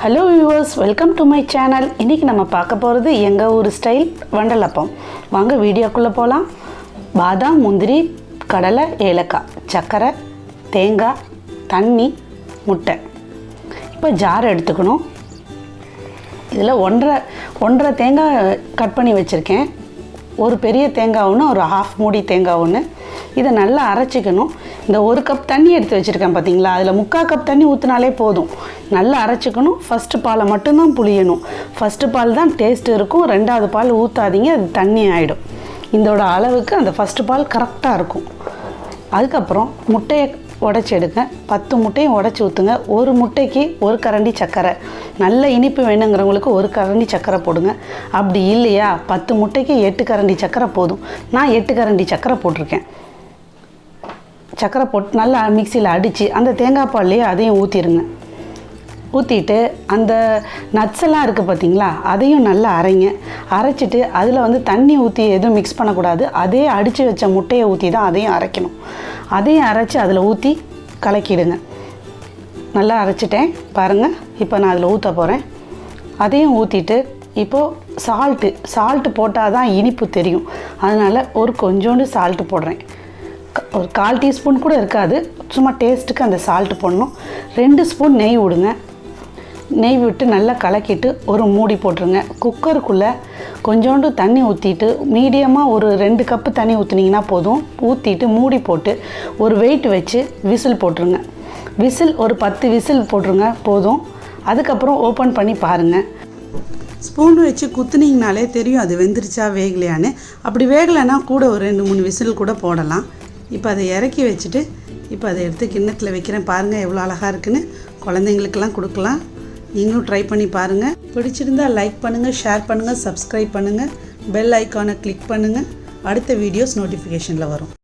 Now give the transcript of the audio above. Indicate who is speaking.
Speaker 1: Hello viewers, welcome to my channel. இன்னைக்கு நம்ம பார்க்க போறது எங்க ஊர் ஸ்டைல் வண்டலப்பம். வாங்க வீடியோக்குள்ள போலாம். பாதாம், முந்திரி, கடலை, ஏலக்காய், சக்கரை, தேங்காய், தண்ணி, முட்டை. இப்போ ஜார் எடுத்துக்கணும். இதில் ஒன்றரை தேங்காய் கட் பண்ணி வச்சுருக்கேன். ஒரு பெரிய தேங்காய் ஒன்று, ஒரு ஹாஃப் மூடி தேங்காய் ஒன்று. இதை நல்லா அரைச்சிக்கணும். இந்த ஒரு கப் தண்ணி எடுத்து வச்சுருக்கேன் பார்த்தீங்களா, அதில் 3/4 கப் தண்ணி ஊற்றினாலே போதும். நல்லா அரைச்சிக்கணும். ஃபஸ்ட்டு பாலை மட்டும்தான் புளியணும். ஃபஸ்ட்டு பால் தான் டேஸ்ட் இருக்கும். ரெண்டாவது பால் ஊற்றாதீங்க, அது தண்ணி ஆகிடும். இதோட அளவுக்கு அந்த ஃபஸ்ட்டு பால் கரெக்டாக இருக்கும். அதுக்கப்புறம் முட்டையை உடச்சி எடுங்க. 10 முட்டையும் உடச்சி ஊற்றுங்க. ஒரு முட்டைக்கு ஒரு கரண்டி சர்க்கரை. நல்ல இனிப்பு வேணுங்கிறவங்களுக்கு ஒரு கரண்டி சர்க்கரை போடுங்க. அப்படி இல்லையா 10 முட்டைக்கு 8 கரண்டி சர்க்கரை போதும். நான் 8 கரண்டி சர்க்கரை போட்டிருக்கேன். சர்க்கரை போட்டு நல்லா மிக்சியில் அடித்து அந்த தேங்காய் பால்லையே அதையும் ஊற்றிடுங்க. ஊற்றிட்டு அந்த நட்ஸ் எல்லாம் இருக்குது பார்த்தீங்களா, அதையும் நல்லா அரைங்க. அரைச்சிட்டு அதில் தண்ணி ஊற்றி எதுவும் மிக்ஸ் பண்ணக்கூடாது. அதே அடித்து வச்ச முட்டையை ஊற்றி தான் அதையும் அரைக்கணும். அதையும் அரைச்சி அதில் ஊற்றி கலக்கிடுங்க. நல்லா அரைச்சிட்டேன் பாருங்கள். இப்போ நான் அதில் ஊற்ற போகிறேன். அதையும் ஊற்றிட்டு இப்போது சால்ட்டு போட்டால் தான் இனிப்பு தெரியும். அதனால் ஒரு கொஞ்சோண்டு சால்ட்டு போடுறேன். ஒரு 1/4 டீஸ்பூன் கூட இருக்காது. சும்மா டேஸ்ட்டுக்கு அந்த சால்ட்டு போடணும். 2 ஸ்பூன் நெய் விடுங்க. நெய் விட்டு நல்லா கலக்கிட்டு ஒரு மூடி போட்டுருங்க. குக்கருக்குள்ளே கொஞ்சோண்டு தண்ணி ஊற்றிட்டு மீடியமாக ஒரு 2 கப்பு தண்ணி ஊற்றுனீங்கன்னா போதும். ஊற்றிட்டு மூடி போட்டு ஒரு வெயிட் வச்சு விசில் போட்டுருங்க. விசில் ஒரு 10 விசில் போட்டுருங்க போதும். அதுக்கப்புறம் ஓப்பன் பண்ணி பாருங்கள். ஸ்பூன் வச்சு குத்துனீங்கனாலே தெரியும் அது வெந்துருச்சா வேகலையான்னு. அப்படி வேகலைன்னா கூட ஒரு 2-3 விசில் கூட போடலாம். இப்போ அதை இறக்கி வச்சுட்டு இப்போ அதை எடுத்து கிண்ணத்தில் வைக்கிறேன். பாருங்கள் எவ்வளோ அழகாக இருக்குன்னு. குழந்தைங்களுக்கெல்லாம் கொடுக்கலாம். நீங்களும் ட்ரை பண்ணி பாருங்கள். பிடிச்சிருந்தால் லைக் பண்ணுங்கள், ஷேர் பண்ணுங்கள், சப்ஸ்கிரைப் பண்ணுங்கள், பெல் ஐக்கானை கிளிக் பண்ணுங்கள். அடுத்த வீடியோஸ் நோட்டிஃபிகேஷனில் வரும்.